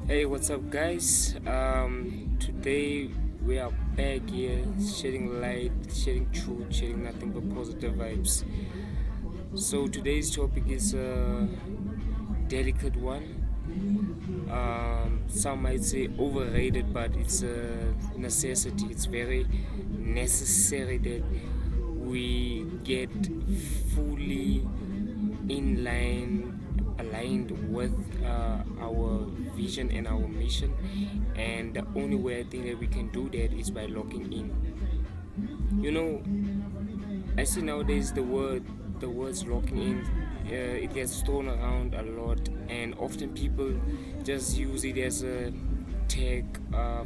Hey, what's up, guys? Today we are back here, shedding light, shedding truth, sharing nothing but positive vibes. So today's topic is a delicate one. Some might say overrated, but it's a necessity. It's very necessary that we get fully in line, aligned with our vision and our mission. And the only way I think that we can do that is by locking in. You know, I see nowadays the words locking in, it gets thrown around a lot, and often people just use it as a tag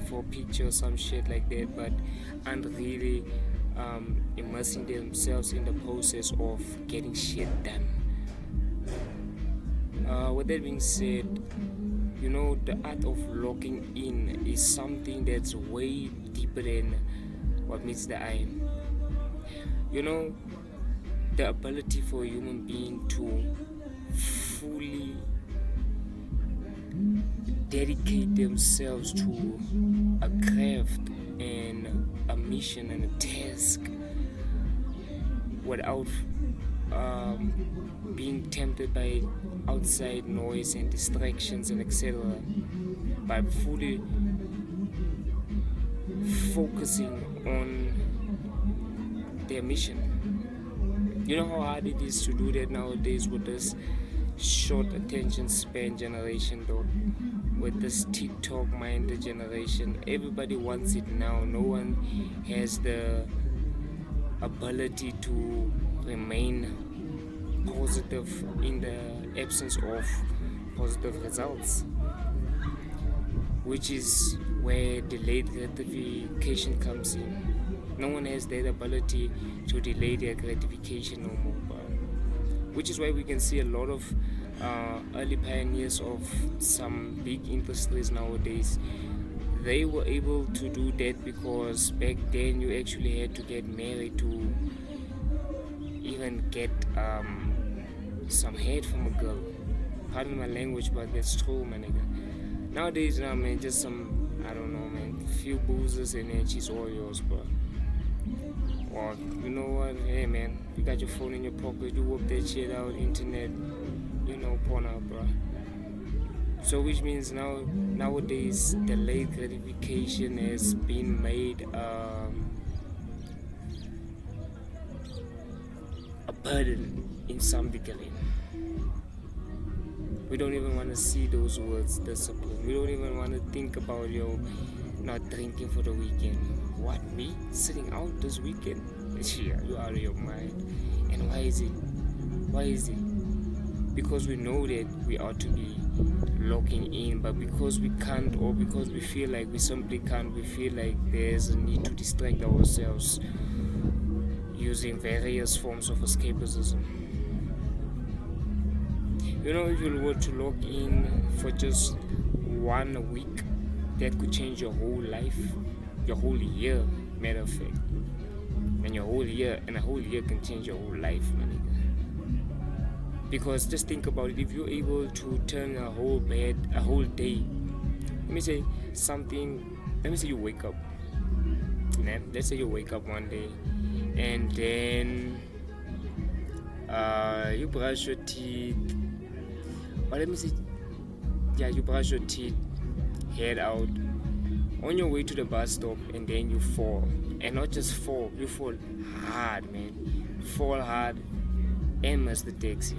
for a picture or some shit like that, but aren't really immersing themselves in the process of getting shit done. With that being said, the art of locking in is something that's way deeper than what meets the eye. You know, the ability for a human being to fully dedicate themselves to a craft and a mission and a task without being tempted by outside noise and distractions and etc. By fully focusing on their mission. You know how hard it is to do that nowadays with this short attention span generation, though? With this TikTok minded generation, everybody wants it now. No one has the ability to remain positive in the absence of positive results, which is where delayed gratification comes in. No one has that ability to delay their gratification no more, which is why we can see a lot of early pioneers of some big industries nowadays. They were able to do that because back then you actually had to get married to even get some head from a girl. Pardon my language, but that's true, my nigga. Nowadays, man, just some, I don't know, man, few boozers and then she's all yours, bro. Or, you know what, hey, man, you got your phone in your pocket, you whoop that shit out, internet, porn out, bro. So, which means nowadays, delayed gratification has been made a burden in some degree. We don't even want to see those words, discipline. We don't even want to think about not drinking for the weekend. What, me? Sitting out this weekend? Yeah, you out of your mind. And why is it? Why is it? Because we know that we ought to be locking in, but because we can't, or because we feel like we simply can't, we feel like there's a need to distract ourselves using various forms of escapism. If you were to log in for just 1 week, that could change your whole life, your whole year, matter of fact. And a whole year can change your whole life, my nigga. Because just think about it, if you're able to turn a whole day, let me say you wake up, let's say you wake up one day, and then you brush your teeth, or you brush your teeth, head out, on your way to the bus stop, and then you fall. And not just fall, you fall hard, man. Fall hard and miss the taxi.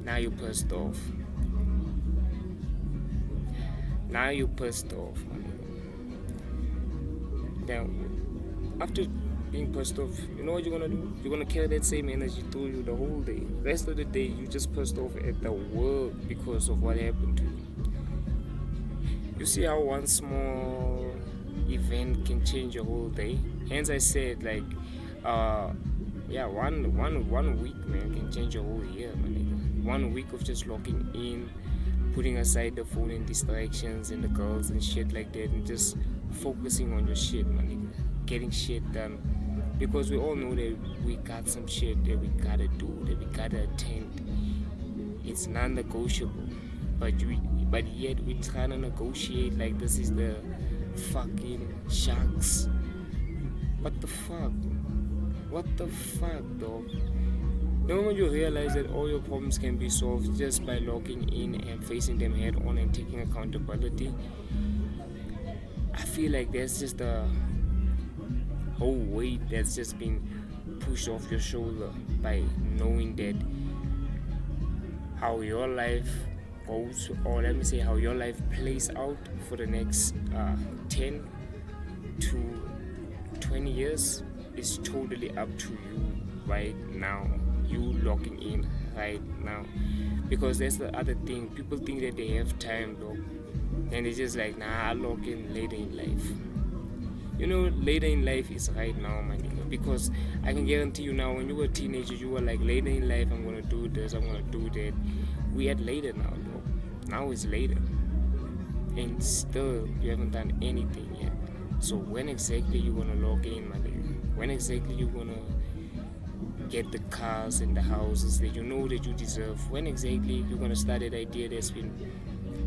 Now you're pissed off. Man. Then, after being pissed off, you know what you're gonna do? You're gonna carry that same energy through you the whole day. Rest of the day, you just pissed off at the world because of what happened to you. You see how one small event can change your whole day? Hence I said, like, one week, man, can change your whole year, my nigga. 1 week of just locking in, putting aside the phone and distractions and the girls and shit like that, and just focusing on your shit, my nigga. Getting shit done. Because we all know that we got some shit that we gotta do, that we gotta attend. It's non-negotiable. But but yet we're trying to negotiate like this is the fucking sharks. What the fuck? What the fuck, dog? The moment you realize that all your problems can be solved just by logging in and facing them head on and taking accountability, I feel like there's just a whole weight that's just been pushed off your shoulder by knowing that how your life goes, or let me say how your life plays out for the next 10 to 20 years is totally up to you right now. You logging in right now, because that's the other thing. People think that they have time, though, and it's just like, nah, I'll log in later in life. You know, later in life is right now, my nigga, because I can guarantee you now, when you were a teenager, you were like, later in life, I'm gonna do this, I'm gonna do that. We at later now, though. Now it's later, and still you haven't done anything yet. So when exactly you gonna log in, my nigga? When exactly you gonna get the cars and the houses that you know that you deserve? When exactly you're gonna start that idea that's been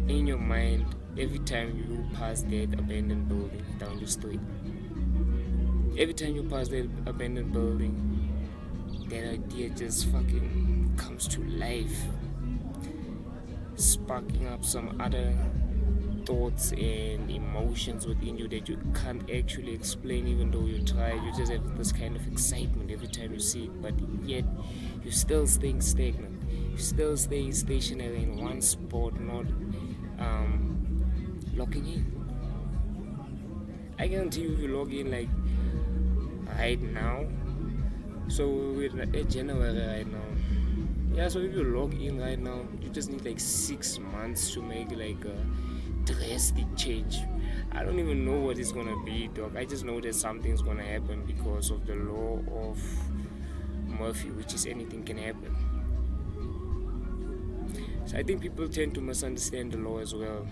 in your mind every time you pass that abandoned building down your street? Every time you pass that abandoned building, that idea just fucking comes to life, sparking up some other thoughts and emotions within you that you can't actually explain. Even though you try, you just have this kind of excitement every time you see it, but yet you still staying stagnant, you still stay stationary in one spot, not logging in. I guarantee you, if you log in like right now, so we're at January right now, yeah, so if you log in right now, you just need like 6 months to make like a drastic change. I don't even know what it's gonna be, dog. I just know that something's gonna happen because of the law of Murphy, which is anything can happen. So I think people tend to misunderstand the law as well.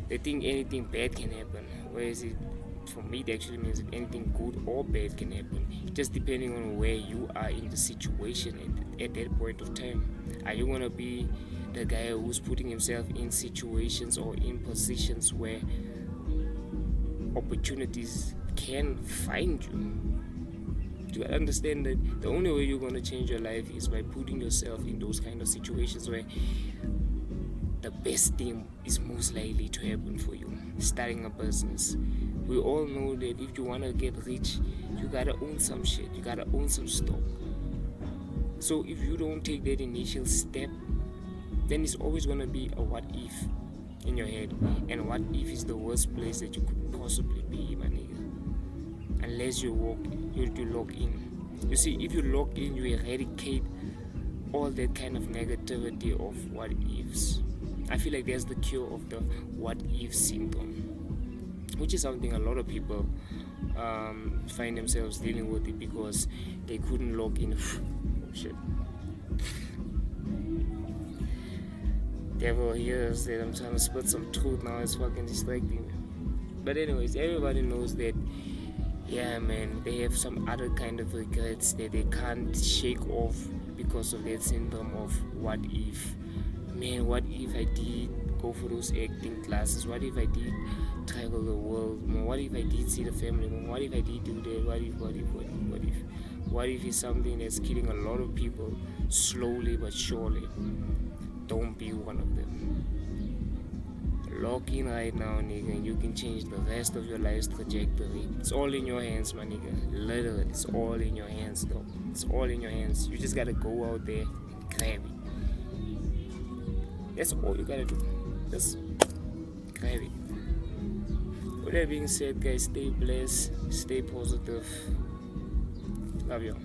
They think anything bad can happen, whereas for me it actually means that anything good or bad can happen, just depending on where you are in the situation at that point of time. Are you gonna be the guy who's putting himself in situations or in positions where opportunities can find you? You understand that the only way you're going to change your life is by putting yourself in those kind of situations where the best thing is most likely to happen for you. Starting a business. We all know that if you want to get rich, you gotta own some shit, you gotta own some stock. So if you don't take that initial step, then it's always going to be a what if in your head. And what if is the worst place that you could possibly be, my nigga. Unless you log in. You see, if you log in, you eradicate all that kind of negativity of what ifs. I feel like there's the cure of the what if syndrome, which is something a lot of people find themselves dealing with it because they couldn't log in. Oh shit. Devil hears that I'm trying to spit some truth now, it's fucking distracting me. But anyways, everybody knows that, yeah man, they have some other kind of regrets that they can't shake off because of that syndrome of what if. Man, what if I did go for those acting classes? What if I did travel the world more? What if I did see the family more? What if I did do that? What if is something that's killing a lot of people slowly but surely? Don't be one of them. Log in right now, nigga, and you can change the rest of your life's trajectory. It's all in your hands, my nigga. Literally, it's all in your hands, though. It's all in your hands. You just gotta go out there and grab it. That's all you gotta do. Just grab it. With that being said, guys, stay blessed, stay positive. Love you.